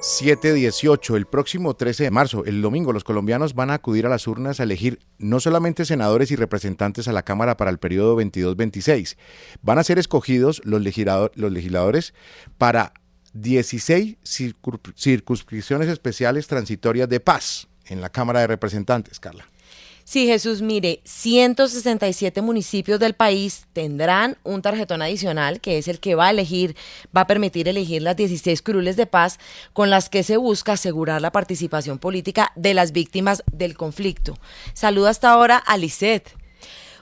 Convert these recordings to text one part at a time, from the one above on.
7:18, el próximo 13 de marzo, el domingo, los colombianos van a acudir a las urnas a elegir no solamente senadores y representantes a la Cámara para el periodo 22-26, van a ser escogidos los legisladores para 16 circunscripciones especiales transitorias de paz en la Cámara de Representantes, Carla. Sí, Jesús, mire, 167 municipios del país tendrán un tarjetón adicional, que es el que va a permitir elegir las 16 curules de paz con las que se busca asegurar la participación política de las víctimas del conflicto. Saluda hasta ahora a Lisset.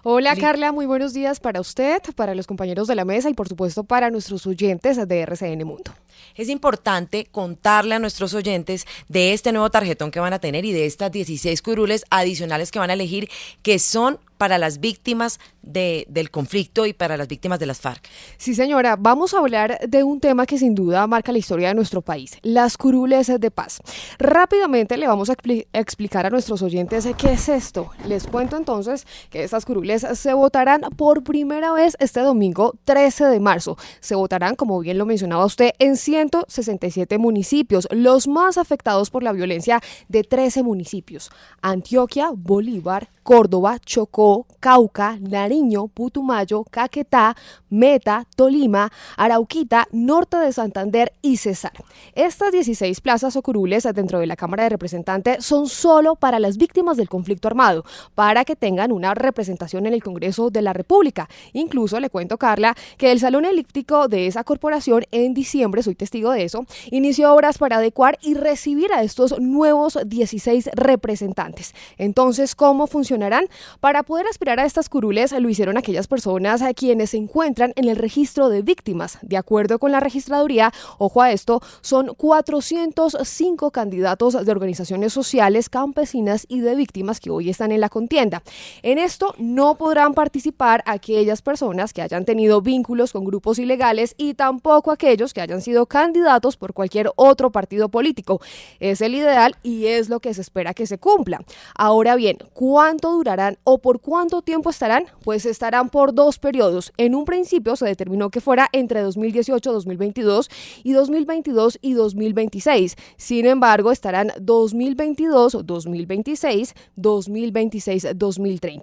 Hola Carla, muy buenos días para usted, para los compañeros de la mesa y por supuesto para nuestros oyentes de RCN Mundo. Es importante contarle a nuestros oyentes de este nuevo tarjetón que van a tener y de estas 16 curules adicionales que van a elegir, que son para las víctimas del conflicto y para las víctimas de las FARC. Sí, señora, vamos a hablar de un tema que sin duda marca la historia de nuestro país, las curules de paz. Rápidamente le vamos a explicar a nuestros oyentes qué es esto. Les cuento entonces que estas curules se votarán por primera vez este domingo 13 de marzo. Se votarán, como bien lo mencionaba usted, en 167 municipios, los más afectados por la violencia de 13 municipios: Antioquia, Bolívar, Córdoba, Chocó, Cauca, Nariño, Putumayo, Caquetá, Meta, Tolima, Arauquita, Norte de Santander y Cesar. Estas 16 plazas o curules dentro de la Cámara de Representantes son solo para las víctimas del conflicto armado, para que tengan una representación en el Congreso de la República. Incluso le cuento, Carla, que el Salón Elíptico de esa corporación en diciembre, soy testigo de eso, inició obras para adecuar y recibir a estos nuevos 16 representantes. Entonces, ¿cómo funcionarán? Para poder aspirar a estas curules lo hicieron aquellas personas a quienes se encuentran en el registro de víctimas. De acuerdo con la registraduría, ojo a esto, son 405 candidatos de organizaciones sociales, campesinas y de víctimas que hoy están en la contienda. En esto no podrán participar aquellas personas que hayan tenido vínculos con grupos ilegales y tampoco aquellos que hayan sido candidatos por cualquier otro partido político. Es el ideal y es lo que se espera que se cumpla. Ahora bien, ¿cuánto durarán o por cuánto tiempo estarán? Pues estarán por 2 periodos. En un principio se determinó que fuera entre 2018-2022 y 2022 y 2026. Sin embargo, estarán 2022-2026, 2026-2030.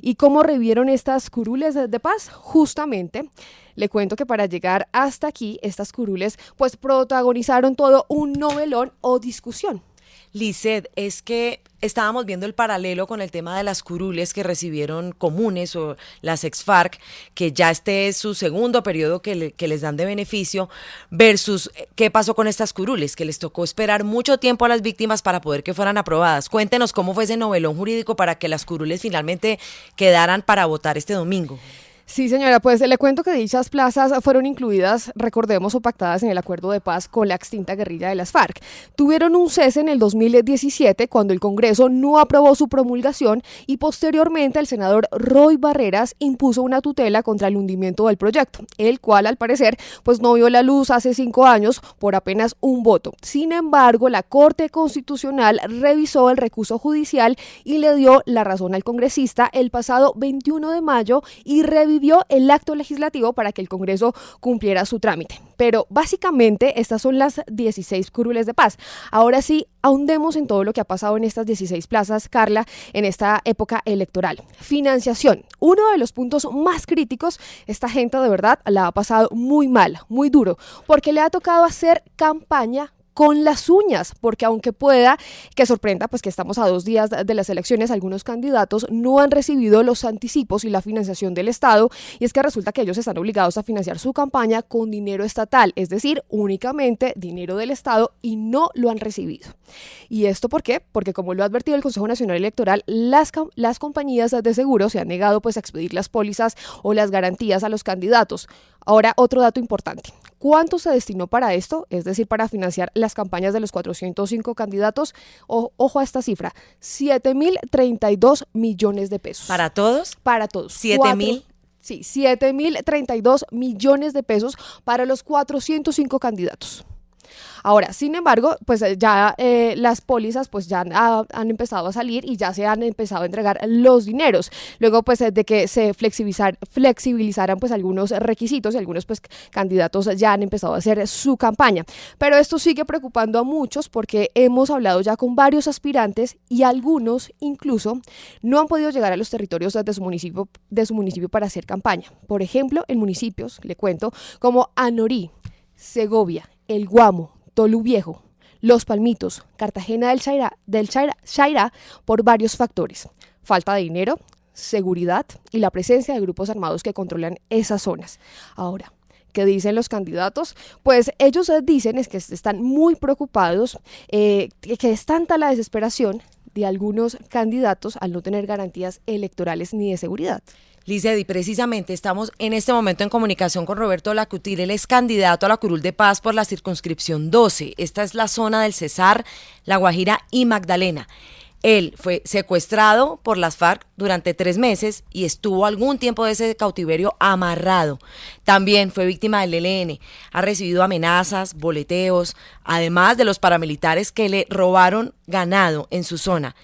¿Y cómo revivieron estas curules de paz? Justamente, le cuento que para llegar hasta aquí, estas curules pues protagonizaron todo un novelón o discusión. Lisset, es que estábamos viendo el paralelo con el tema de las curules que recibieron comunes o las ex-FARC, que ya este es su segundo periodo que les dan de beneficio, versus qué pasó con estas curules, que les tocó esperar mucho tiempo a las víctimas para poder que fueran aprobadas. Cuéntenos cómo fue ese novelón jurídico para que las curules finalmente quedaran para votar este domingo. Sí, señora, pues le cuento que dichas plazas fueron incluidas, recordemos, o pactadas en el acuerdo de paz con la extinta guerrilla de las FARC. Tuvieron un cese en el 2017 cuando el Congreso no aprobó su promulgación y posteriormente el senador Roy Barreras impuso una tutela contra el hundimiento del proyecto, el cual al parecer pues no vio la luz hace 5 años por apenas un voto. Sin embargo, la Corte Constitucional revisó el recurso judicial y le dio la razón al congresista el pasado 21 de mayo y revivió el acto legislativo para que el Congreso cumpliera su trámite. Pero básicamente estas son las 16 curules de paz. Ahora sí, ahondemos en todo lo que ha pasado en estas 16 plazas, Carla, en esta época electoral. Financiación. Uno de los puntos más críticos, esta gente de verdad la ha pasado muy mal, muy duro, porque le ha tocado hacer campaña con las uñas, porque aunque pueda que sorprenda, pues que estamos a 2 días de las elecciones, algunos candidatos no han recibido los anticipos y la financiación del Estado, y es que resulta que ellos están obligados a financiar su campaña con dinero estatal, es decir, únicamente dinero del Estado, y no lo han recibido. ¿Y esto por qué? Porque como lo ha advertido el Consejo Nacional Electoral, las compañías de seguro se han negado pues a expedir las pólizas o las garantías a los candidatos. Ahora, otro dato importante. ¿Cuánto se destinó para esto? Es decir, para financiar las campañas de los 405 candidatos. Ojo a esta cifra, 7.032 millones de pesos. ¿Para todos? Para todos. 7.000. Sí, 7.032 millones de pesos para los 405 candidatos. Ahora, sin embargo, pues ya las pólizas pues ya han empezado a salir y ya se han empezado a entregar los dineros. Luego pues de que se flexibilizaran pues algunos requisitos y algunos pues candidatos ya han empezado a hacer su campaña. Pero esto sigue preocupando a muchos porque hemos hablado ya con varios aspirantes y algunos incluso no han podido llegar a los territorios de su municipio para hacer campaña. Por ejemplo, en municipios, le cuento, como Anorí, Segovia, El Guamo, Tolú Viejo, Los Palmitos, Cartagena del Chairá, por varios factores: falta de dinero, seguridad y la presencia de grupos armados que controlan esas zonas. Ahora, ¿qué dicen los candidatos? Pues ellos dicen es que están muy preocupados, que es tanta la desesperación de algunos candidatos al no tener garantías electorales ni de seguridad. Liced, y precisamente estamos en este momento en comunicación con Roberto Lacutil. Él es candidato a la curul de Paz por la circunscripción 12. Esta es la zona del Cesar, La Guajira y Magdalena. Él fue secuestrado por las FARC durante 3 meses y estuvo algún tiempo de ese cautiverio amarrado. También fue víctima del ELN. Ha recibido amenazas, boleteos, además de los paramilitares que le robaron ganado en su zona.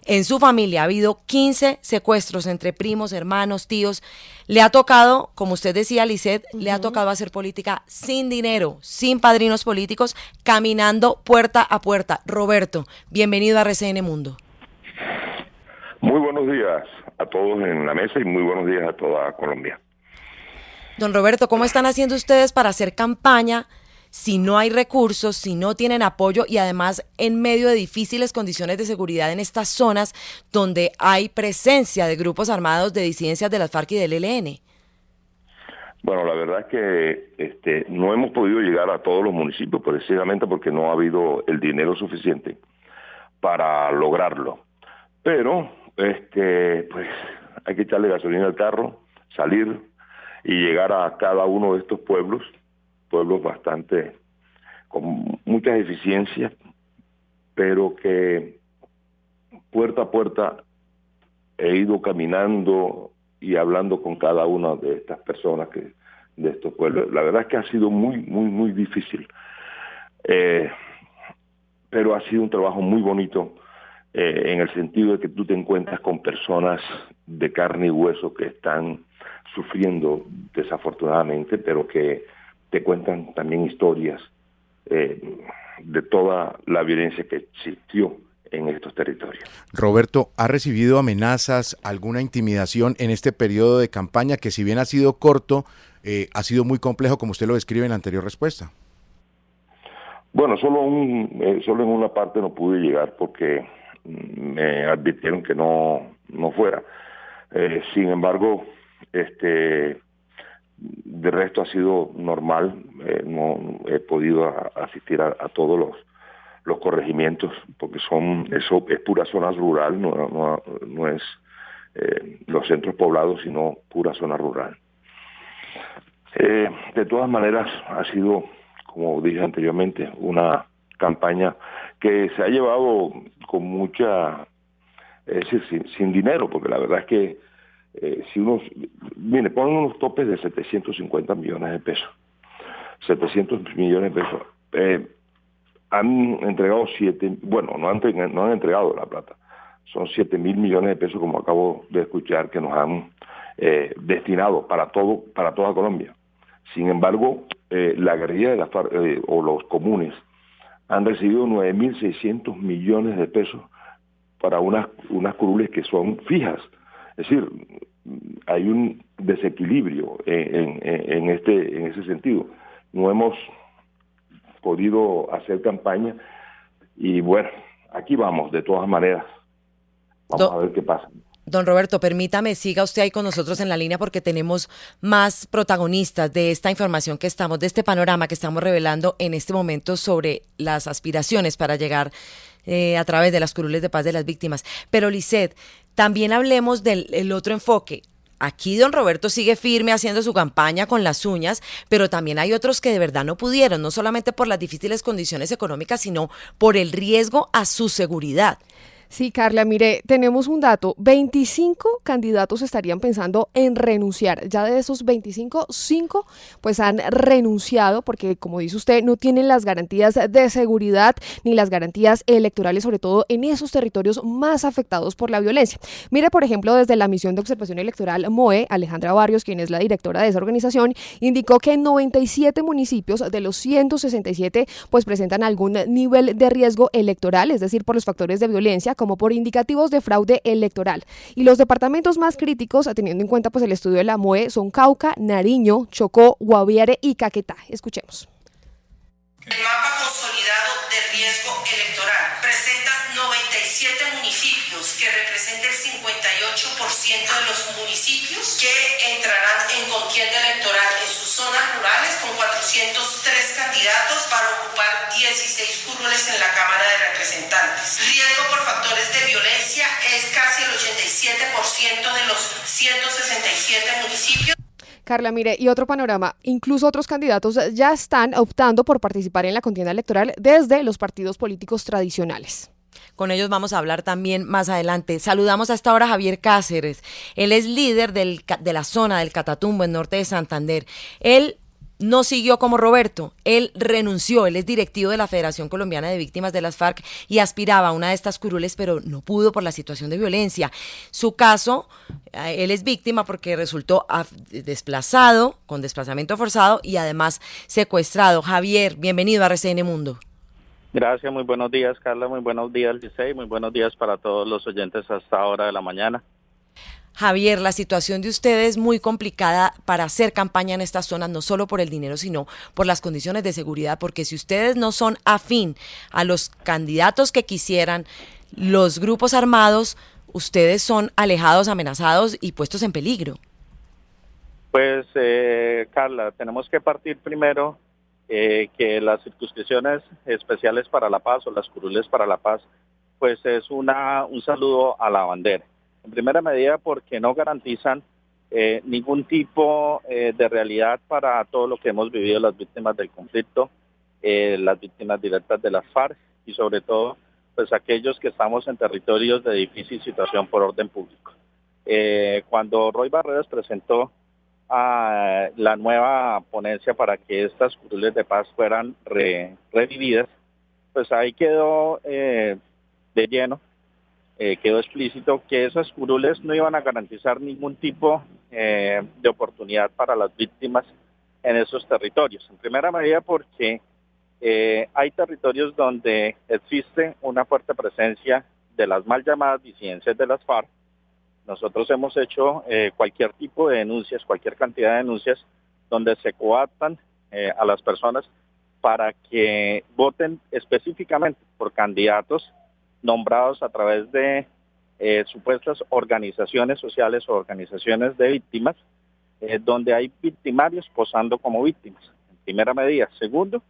En su familia ha habido 15 secuestros entre primos, hermanos, tíos. Le ha tocado, como usted decía, Liced, le ha tocado hacer política sin dinero, sin padrinos políticos, caminando puerta a puerta. Roberto, bienvenido a RCN Mundo. Muy buenos días a todos en la mesa y muy buenos días a toda Colombia. Don Roberto, ¿cómo están haciendo ustedes para hacer campaña si no hay recursos, si no tienen apoyo y además en medio de difíciles condiciones de seguridad en estas zonas donde hay presencia de grupos armados de disidencias de las FARC y del ELN? Bueno, la verdad es que no hemos podido llegar a todos los municipios precisamente porque no ha habido el dinero suficiente para lograrlo. Pero pues hay que echarle gasolina al carro, salir y llegar a cada uno de estos pueblos bastante con muchas deficiencias, pero que puerta a puerta he ido caminando y hablando con cada una de estas personas de estos pueblos. La verdad es que ha sido muy, muy, muy difícil, pero ha sido un trabajo muy bonito en el sentido de que tú te encuentras con personas de carne y hueso que están sufriendo desafortunadamente, pero que te cuentan también historias de toda la violencia que existió en estos territorios. Roberto, ¿ha recibido amenazas, alguna intimidación en este periodo de campaña que, si bien ha sido corto, ha sido muy complejo, como usted lo describe en la anterior respuesta? Bueno, solo en una parte no pude llegar porque me advirtieron que no fuera. Sin embargo, de resto ha sido normal. No he podido asistir a todos los corregimientos porque eso es pura zona rural, no es los centros poblados, sino pura zona rural. De todas maneras, ha sido, como dije anteriormente, una campaña que se ha llevado con mucha, es decir, sin dinero, porque la verdad es que si ponen unos topes de 750 millones de pesos. 700 millones de pesos. Han entregado no han entregado la plata. Son 7.000 millones de pesos, como acabo de escuchar, que nos han destinado para toda Colombia. Sin embargo, la guerrilla de la FARC o los comunes han recibido 9.600 millones de pesos para unas curules que son fijas. Es decir, hay un desequilibrio en ese sentido. No hemos podido hacer campaña y bueno, aquí vamos de todas maneras. Vamos a ver qué pasa. Don Roberto, permítame, siga usted ahí con nosotros en la línea porque tenemos más protagonistas de esta información de este panorama que estamos revelando en este momento sobre las aspiraciones para llegar a través de las curules de paz de las víctimas. Pero Liced, también hablemos del otro enfoque. Aquí don Roberto sigue firme haciendo su campaña con las uñas, pero también hay otros que de verdad no pudieron, no solamente por las difíciles condiciones económicas, sino por el riesgo a su seguridad. Sí, Carla, mire, tenemos un dato. 25 candidatos estarían pensando en renunciar. Ya de esos 25, 5 pues han renunciado porque, como dice usted, no tienen las garantías de seguridad ni las garantías electorales, sobre todo en esos territorios más afectados por la violencia. Mire, por ejemplo, desde la Misión de Observación Electoral MOE, Alejandra Barrios, quien es la directora de esa organización, indicó que en 97 municipios de los 167 pues presentan algún nivel de riesgo electoral, es decir, por los factores de violencia, como por indicativos de fraude electoral. Y los departamentos más críticos, teniendo en cuenta pues el estudio de la MOE, son Cauca, Nariño, Chocó, Guaviare y Caquetá. Escuchemos. El mapa consolidado de riesgo electoral presenta 97 municipios que representa el 58% de los municipios que entrarán en contienda electoral en sus zonas rurales con 403 candidatos para ocupar 16 curules en la Cámara de Representantes. Riesgo por factores de violencia es casi el 87% de los 167 municipios. Carla, mire, y otro panorama, incluso otros candidatos ya están optando por participar en la contienda electoral desde los partidos políticos tradicionales. Con ellos vamos a hablar también más adelante. Saludamos a esta hora a Javier Cáceres. Él es líder de la zona del Catatumbo, en norte de Santander. Él no siguió como Roberto, él renunció, él es directivo de la Federación Colombiana de Víctimas de las FARC y aspiraba a una de estas curules, pero no pudo por la situación de violencia. Su caso, él es víctima porque resultó desplazado, con desplazamiento forzado y además secuestrado. Javier, bienvenido a RCN Mundo. Gracias, muy buenos días, Carla, muy buenos días, Licey, muy buenos días para todos los oyentes a esta hora de la mañana. Javier, la situación de ustedes es muy complicada para hacer campaña en estas zonas, no solo por el dinero, sino por las condiciones de seguridad, porque si ustedes no son afín a los candidatos que quisieran, los grupos armados, ustedes son alejados, amenazados y puestos en peligro. Pues, Carla, tenemos que partir primero que las circunscripciones especiales para la paz o las curules para la paz, pues es un saludo a la bandera. En primera medida porque no garantizan ningún tipo de realidad para todo lo que hemos vivido las víctimas del conflicto, las víctimas directas de las FARC y sobre todo pues aquellos que estamos en territorios de difícil situación por orden público. Cuando Roy Barreras presentó a la nueva ponencia para que estas curules de paz fueran revividas, pues ahí quedó de lleno. Quedó explícito que esas curules no iban a garantizar ningún tipo de oportunidad para las víctimas en esos territorios. En primera medida porque hay territorios donde existe una fuerte presencia de las mal llamadas disidencias de las FARC. Nosotros hemos hecho cualquier tipo de denuncias, cualquier cantidad de denuncias donde se coaptan a las personas para que voten específicamente por candidatos nombrados a través de supuestas organizaciones sociales o organizaciones de víctimas, donde hay victimarios posando como víctimas, en primera medida. Segundo,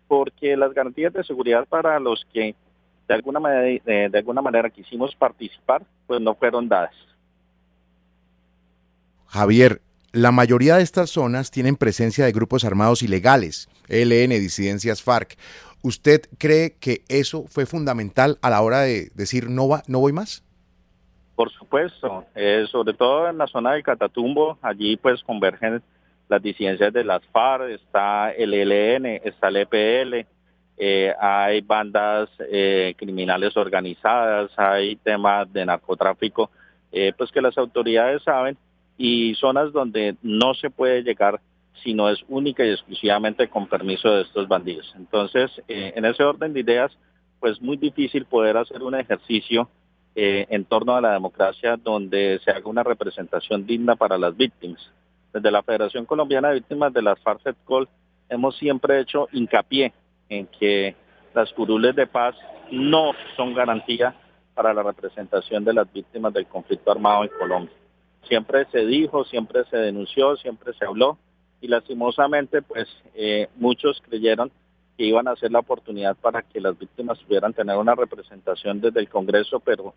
porque las garantías de seguridad para los que de alguna manera quisimos participar, pues no fueron dadas. Javier, la mayoría de estas zonas tienen presencia de grupos armados ilegales, ELN, disidencias FARC. ¿Usted cree que eso fue fundamental a la hora de decir no voy más? Por supuesto, sobre todo en la zona del Catatumbo, allí pues convergen las disidencias de las FARC, está el ELN, está el EPL, hay bandas criminales organizadas, hay temas de narcotráfico, pues que las autoridades saben, y zonas donde no se puede llegar si no es única y exclusivamente con permiso de estos bandidos. Entonces, en ese orden de ideas, pues muy difícil poder hacer un ejercicio en torno a la democracia donde se haga una representación digna para las víctimas. Desde la Federación Colombiana de Víctimas de las FARC-FEDCOL hemos siempre hecho hincapié en que las curules de paz no son garantía para la representación de las víctimas del conflicto armado en Colombia. Siempre se dijo, siempre se denunció, siempre se habló, y lastimosamente pues muchos creyeron que iban a ser la oportunidad para que las víctimas pudieran tener una representación desde el Congreso, pero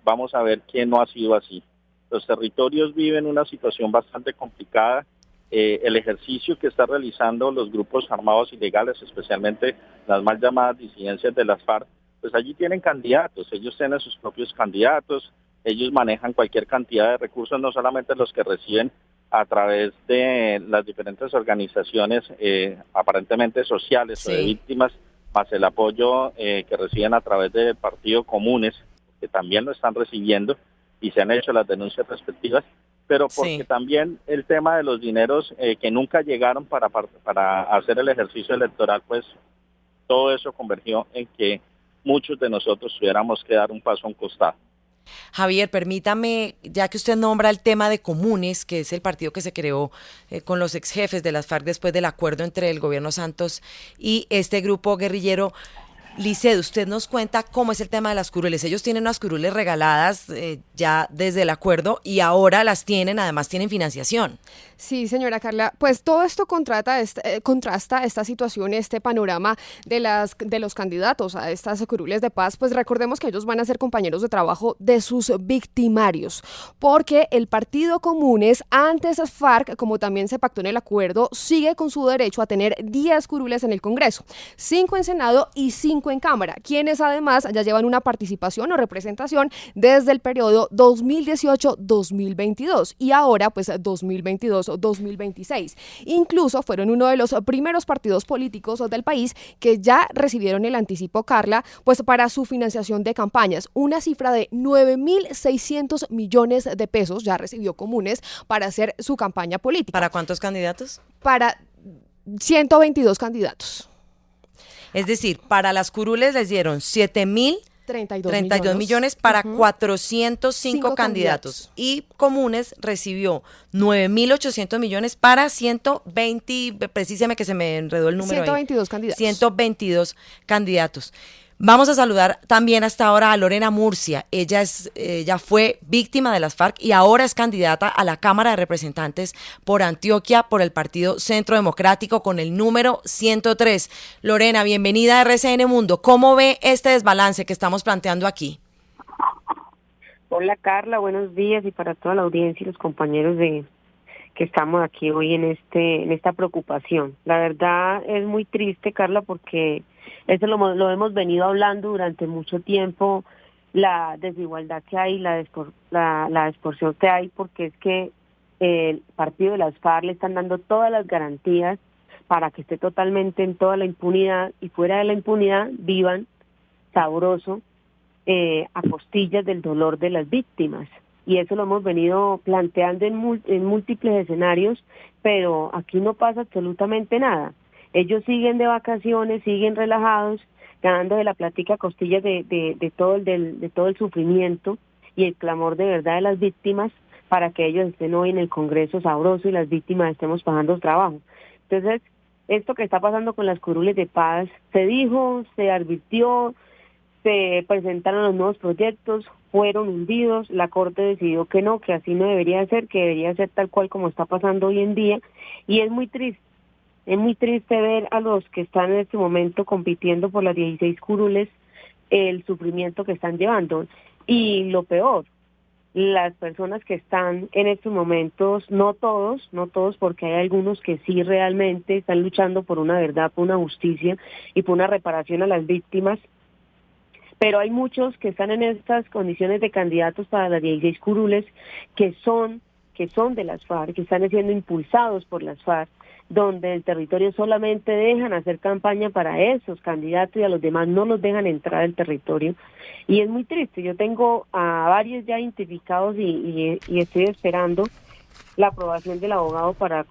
vamos a ver que no ha sido así. Los territorios viven una situación bastante complicada. El ejercicio que están realizando los grupos armados ilegales, especialmente las mal llamadas disidencias de las FARC, pues allí tienen candidatos, ellos tienen sus propios candidatos, ellos manejan cualquier cantidad de recursos, no solamente los que reciben a través de las diferentes organizaciones aparentemente sociales o de víctimas, más el apoyo que reciben a través del Partido Comunes, que también lo están recibiendo y se han hecho las denuncias respectivas, pero porque también el tema de los dineros que nunca llegaron para hacer el ejercicio electoral, pues todo eso convergió en que muchos de nosotros tuviéramos que dar un paso a un costado. Javier, permítame, ya que usted nombra el tema de Comunes, que es el partido que se creó con los ex jefes de las FARC después del acuerdo entre el gobierno Santos y este grupo guerrillero, Liced, usted nos cuenta cómo es el tema de las curules. Ellos tienen unas curules regaladas ya desde el acuerdo y ahora las tienen, además tienen financiación. Sí, señora Carla, pues todo esto contrasta esta situación, este panorama de los candidatos a estas curules de paz. Pues recordemos que ellos van a ser compañeros de trabajo de sus victimarios, porque el Partido Comunes, antes FARC, como también se pactó en el acuerdo, sigue con su derecho a tener 10 curules en el Congreso, 5 en Senado y 5 en Cámara, quienes además ya llevan una participación o representación desde el periodo 2018-2022 y ahora pues 2022-2026. Incluso fueron uno de los primeros partidos políticos del país que ya recibieron el anticipo, Carla, pues para su financiación de campañas, una cifra de 9.600 millones de pesos ya recibió Comunes para hacer su campaña política. ¿Para cuántos candidatos? Para 122 candidatos. Es decir, para las curules les dieron 7.032 millones para 405 candidatos. Y Comunes recibió 9.800 millones para 120, precisamente que se me enredó el número 122 ahí. candidatos. 122 candidatos. Vamos a saludar también hasta ahora a Lorena Murcia. Ella fue víctima de las FARC y ahora es candidata a la Cámara de Representantes por Antioquia por el Partido Centro Democrático con el número 103. Lorena, bienvenida a RCN Mundo. ¿Cómo ve este desbalance que estamos planteando aquí? Hola Carla, buenos días y para toda la audiencia y los compañeros que estamos aquí hoy en esta preocupación. La verdad es muy triste, Carla, porque eso lo hemos venido hablando durante mucho tiempo, la desigualdad que hay, la extorsión que hay, porque es que el partido de las FARC le están dando todas las garantías para que esté totalmente en toda la impunidad y fuera de la impunidad vivan sabroso a costillas del dolor de las víctimas. Y eso lo hemos venido planteando en múltiples escenarios, pero aquí no pasa absolutamente nada. Ellos siguen de vacaciones, siguen relajados, ganando de la plática a costillas de todo el sufrimiento y el clamor de verdad de las víctimas para que ellos estén hoy en el Congreso sabroso y las víctimas estemos pasando trabajo. Entonces, esto que está pasando con las curules de paz, se dijo, se advirtió, se presentaron los nuevos proyectos, fueron hundidos, la Corte decidió que no, que así no debería ser, que debería ser tal cual como está pasando hoy en día, y es muy triste ver a los que están en este momento compitiendo por las 16 curules, el sufrimiento que están llevando, y lo peor, las personas que están en estos momentos, no todos, porque hay algunos que sí realmente están luchando por una verdad, por una justicia y por una reparación a las víctimas, pero hay muchos que están en estas condiciones de candidatos para las 16 curules que son de las FARC, que están siendo impulsados por las FARC, donde el territorio solamente dejan hacer campaña para esos candidatos y a los demás no los dejan entrar al territorio. Y es muy triste, yo tengo a varios ya identificados y estoy esperando la aprobación del abogado para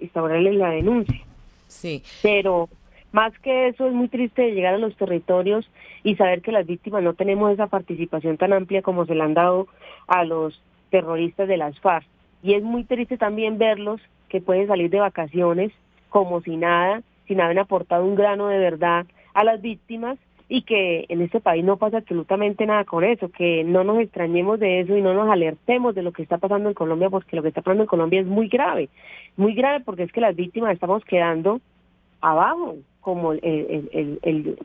instaurarle la denuncia. Sí. Pero más que eso, es muy triste llegar a los territorios y saber que las víctimas no tenemos esa participación tan amplia como se le han dado a los terroristas de las FARC. Y es muy triste también verlos que pueden salir de vacaciones como si nada, sin haber aportado un grano de verdad a las víctimas, y que en este país no pasa absolutamente nada con eso, que no nos extrañemos de eso y no nos alertemos de lo que está pasando en Colombia, porque lo que está pasando en Colombia es muy grave porque es que las víctimas estamos quedando abajo, como el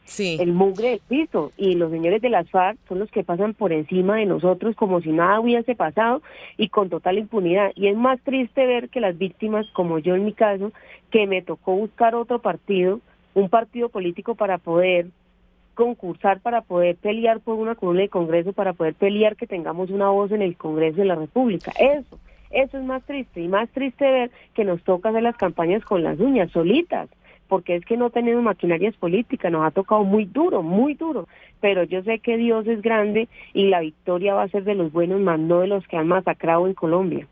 mugre del piso, y los señores de las FARC son los que pasan por encima de nosotros como si nada hubiese pasado y con total impunidad. Y es más triste ver que las víctimas, como yo en mi caso, que me tocó buscar otro partido, un partido político para poder concursar para poder pelear por una curul de Congreso, para poder pelear que tengamos una voz en el Congreso de la República. Eso es más triste, y más triste ver que nos toca hacer las campañas con las uñas, solitas, porque es que no tenemos maquinarias políticas, nos ha tocado muy duro, pero yo sé que Dios es grande y la victoria va a ser de los buenos, más no de los que han masacrado en Colombia.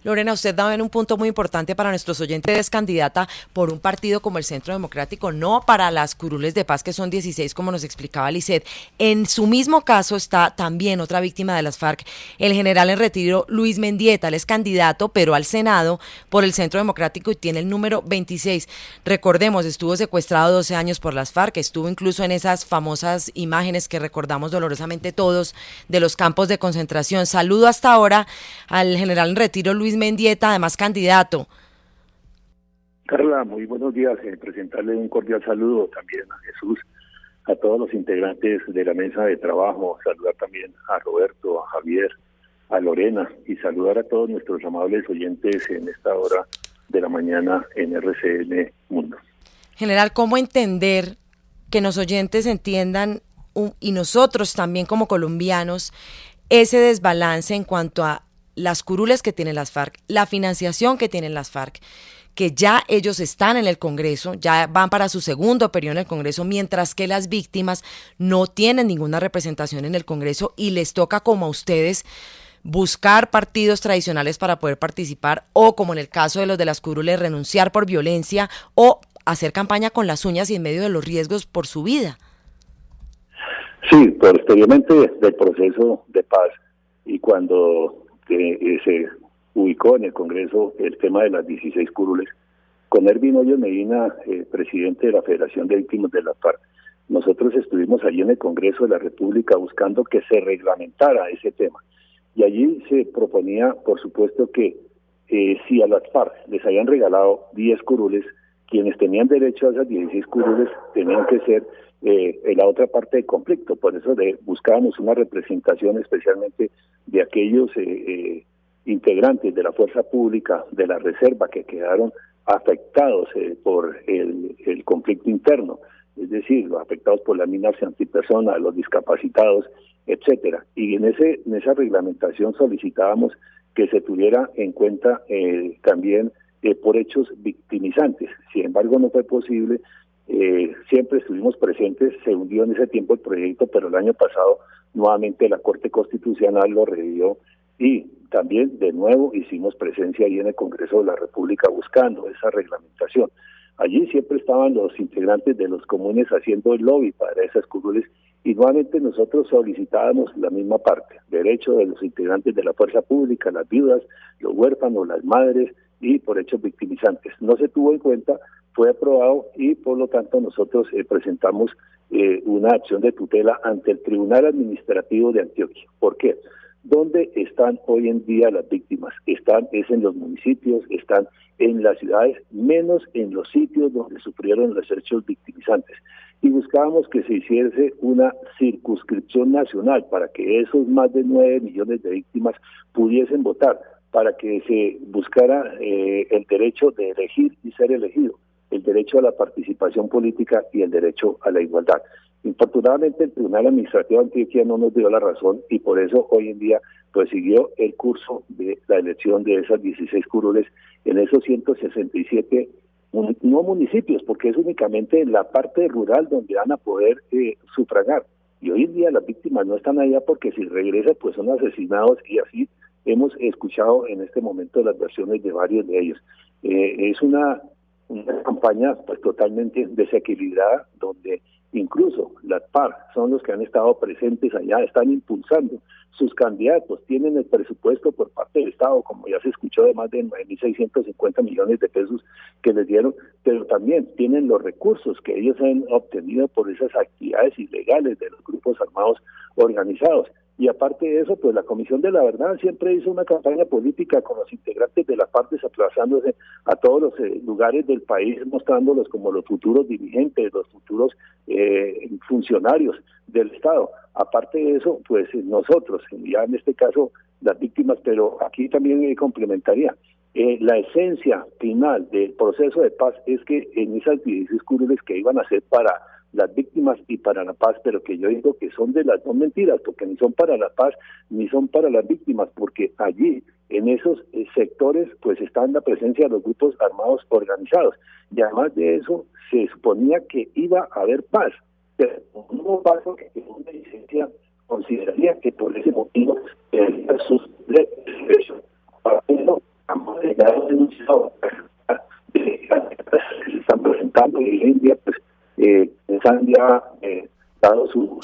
Lorena, usted da en un punto muy importante para nuestros oyentes. Es candidata por un partido como el Centro Democrático, no para las curules de paz, que son 16, como nos explicaba Lisset. En su mismo caso está también otra víctima de las FARC, el general en retiro Luis Mendieta. Él es candidato, pero al Senado por el Centro Democrático, y tiene el número 26. Recordemos, estuvo secuestrado 12 años por las FARC, estuvo incluso en esas famosas imágenes que recordamos dolorosamente todos de los campos de concentración. Saludo hasta ahora al general en retiro Luis Mendieta, además candidato. Carla, muy buenos días. Presentarle un cordial saludo también a Jesús, a todos los integrantes de la mesa de trabajo, saludar también a Roberto, a Javier, a Lorena, y saludar a todos nuestros amables oyentes en esta hora de la mañana en RCN Mundo. General, ¿cómo entender que los oyentes entiendan, y nosotros también como colombianos, ese desbalance en cuanto a las curules que tienen las FARC, la financiación que tienen las FARC, que ya ellos están en el Congreso, ya van para su segundo periodo en el Congreso, mientras que las víctimas no tienen ninguna representación en el Congreso y les toca, como a ustedes, buscar partidos tradicionales para poder participar, o como en el caso de los de las curules, renunciar por violencia o hacer campaña con las uñas y en medio de los riesgos por su vida? Sí, posteriormente del proceso de paz y cuando se ubicó en el Congreso el tema de las 16 curules, con Ervin Hoyos Medina, presidente de la Federación de Víctimas de la FARC, nosotros estuvimos allí en el Congreso de la República buscando que se reglamentara ese tema. Y allí se proponía, por supuesto, que si a las FARC les habían regalado 10 curules, quienes tenían derecho a esas 16 curules tenían que ser en la otra parte del conflicto. Por eso buscábamos una representación especialmente de aquellos integrantes de la fuerza pública, de la reserva, que quedaron afectados por el conflicto interno, es decir, los afectados por las minas antipersona, los discapacitados, etcétera. Y en esa reglamentación solicitábamos que se tuviera en cuenta también por hechos victimizantes. Sin embargo, no fue posible. Siempre estuvimos presentes, se hundió en ese tiempo el proyecto, pero el año pasado nuevamente la Corte Constitucional lo revivió y también de nuevo hicimos presencia ahí en el Congreso de la República buscando esa reglamentación. Allí siempre estaban los integrantes de los comunes haciendo el lobby para esas curules y nuevamente nosotros solicitábamos la misma parte, derecho de los integrantes de la fuerza pública, las viudas, los huérfanos, las madres y por hechos victimizantes. No se tuvo en cuenta, fue aprobado y por lo tanto nosotros presentamos una acción de tutela ante el Tribunal Administrativo de Antioquia. ¿Por qué? ¿Dónde están hoy en día las víctimas? Es en los municipios, están en las ciudades, menos en los sitios donde sufrieron los hechos victimizantes. Y buscábamos que se hiciese una circunscripción nacional para que esos más de 9 millones de víctimas pudiesen votar, para que se buscara el derecho de elegir y ser elegido, el derecho a la participación política y el derecho a la igualdad. Infortunadamente el Tribunal Administrativo de Antioquia no nos dio la razón y por eso hoy en día pues siguió el curso de la elección de esas 16 curules en esos 167 no municipios, porque es únicamente en la parte rural donde van a poder sufragar. Y hoy en día las víctimas no están allá porque si regresan pues son asesinados y así hemos escuchado en este momento las versiones de varios de ellos. Es una campaña pues totalmente desequilibrada donde incluso las FARC son los que han estado presentes allá, están impulsando sus candidatos, tienen el presupuesto por parte del Estado, como ya se escuchó, de más de 9.650 millones de pesos que les dieron, pero también tienen los recursos que ellos han obtenido por esas actividades ilegales de los grupos armados organizados. Y aparte de eso, pues la Comisión de la Verdad siempre hizo una campaña política con los integrantes de las partes, aplazándose a todos los lugares del país, mostrándolos como los futuros dirigentes, los futuros funcionarios del Estado. Aparte de eso, pues nosotros, ya en este caso las víctimas, pero aquí también complementaría, la esencia final del proceso de paz es que en esas 16 curules que iban a ser para las víctimas y para la paz, pero que yo digo que son de las dos mentiras, porque ni son para la paz ni son para las víctimas, porque allí en esos sectores pues está la presencia de los grupos armados organizados, y además de eso se suponía que iba a haber paz, pero no hubo paz porque una licencia consideraría que por ese motivo sus derechos. Para eso, ambos ya han denunciado se están presentando y hoy en día pues han ya dado su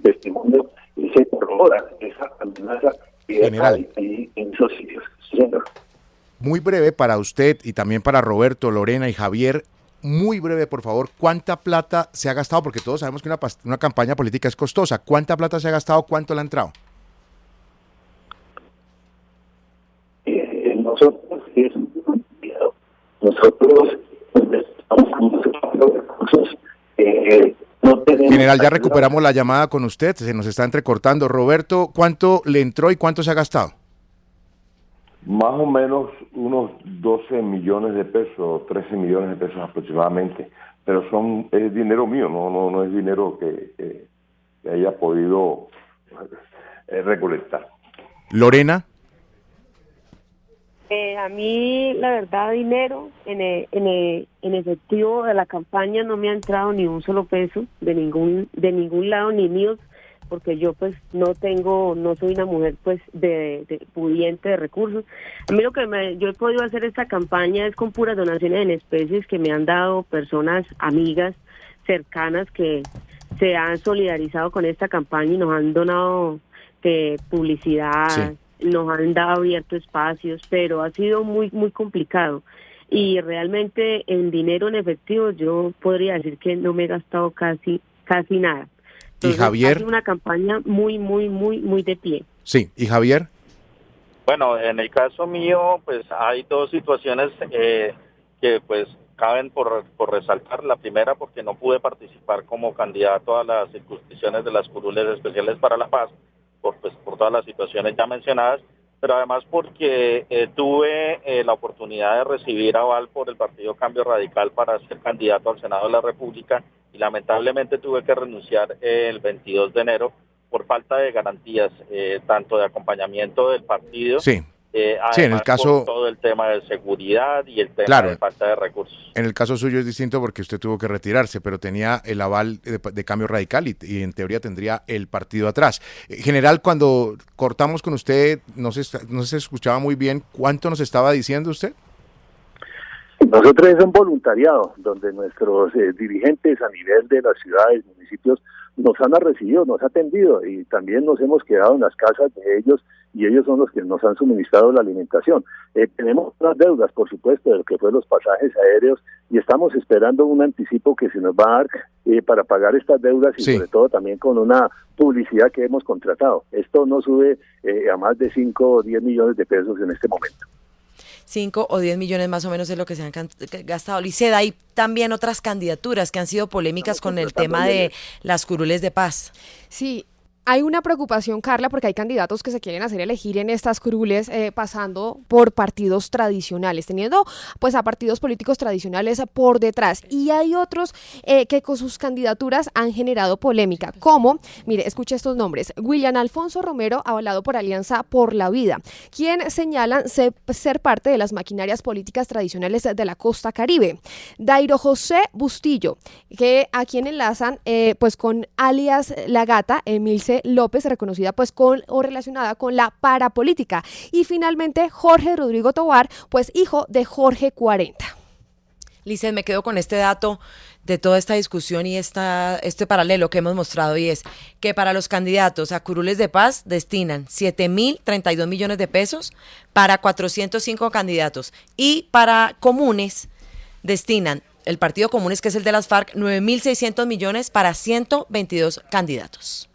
testimonio y se corrobora esa amenaza que hay ahí en esos sitios. Señor. Muy breve para usted y también para Roberto, Lorena y Javier, muy breve por favor, ¿cuánta plata se ha gastado? Porque todos sabemos que una campaña política es costosa. ¿Cuánta plata se ha gastado? ¿Cuánto le ha entrado? Nosotros estamos con recursos. No tenemos. General, ya recuperamos la llamada con usted, se nos está entrecortando. Roberto, ¿cuánto le entró y cuánto se ha gastado? Más o menos unos 12 millones de pesos, 13 millones de pesos aproximadamente, pero es dinero mío, no es dinero que haya podido recolectar. Lorena. A mí, la verdad, dinero en efectivo de la campaña no me ha entrado ni un solo peso de ningún lado, ni míos, porque yo pues no soy una mujer pues de pudiente de recursos. A mí lo que yo he podido hacer esta campaña es con puras donaciones en especies que me han dado personas, amigas, cercanas que se han solidarizado con esta campaña y nos han donado publicidad. Sí. Nos han dado abierto espacios, pero ha sido muy muy complicado y realmente en dinero en efectivo yo podría decir que no me he gastado casi nada. Entonces, ¿y Javier? Ha sido una campaña muy de pie. Sí, ¿y Javier? Bueno, en el caso mío, pues hay dos situaciones que pues caben por resaltar. La primera, porque no pude participar como candidato a las circunscripciones de las curules especiales para la paz, por todas las situaciones ya mencionadas, pero además porque tuve la oportunidad de recibir aval por el Partido Cambio Radical para ser candidato al Senado de la República y lamentablemente tuve que renunciar el 22 de enero por falta de garantías, tanto de acompañamiento del partido, sí, en el caso por todo el tema de seguridad y el tema claro, de falta de recursos. En el caso suyo es distinto porque usted tuvo que retirarse, pero tenía el aval de Cambio Radical y en teoría tendría el partido atrás. General, cuando cortamos con usted, no se escuchaba muy bien. ¿Cuánto nos estaba diciendo usted? Nosotros es un voluntariado donde nuestros dirigentes a nivel de las ciudades, municipios, nos han recibido, nos han atendido y también nos hemos quedado en las casas de ellos y ellos son los que nos han suministrado la alimentación. Tenemos unas deudas, por supuesto, de lo que fue los pasajes aéreos y estamos esperando un anticipo que se nos va a dar para pagar estas deudas y sobre todo también con una publicidad que hemos contratado. Esto no sube a más de 5 o 10 millones de pesos en este momento. 5 o 10 millones más o menos es lo que se han gastado. Liceda, hay también otras candidaturas que han sido polémicas con el tema de las curules de paz. Sí. Hay una preocupación, Carla, porque hay candidatos que se quieren hacer elegir en estas curules pasando por partidos tradicionales, teniendo pues a partidos políticos tradicionales por detrás. Y hay otros que con sus candidaturas han generado polémica, como, mire, escuche estos nombres: William Alfonso Romero, avalado por Alianza por la Vida, quien señalan ser parte de las maquinarias políticas tradicionales de la costa Caribe. Dairo José Bustillo, que a quien enlazan pues con alias La Gata, Emilce López, reconocida pues o relacionada con la parapolítica. Y finalmente Jorge Rodrigo Tovar, pues hijo de Jorge 40. Liced, me quedo con este dato de toda esta discusión y este paralelo que hemos mostrado, y es que para los candidatos a curules de paz destinan 7.032 millones de pesos para 405 candidatos y para comunes destinan el Partido Comunes, que es el de las FARC, 9.600 millones para 122 candidatos.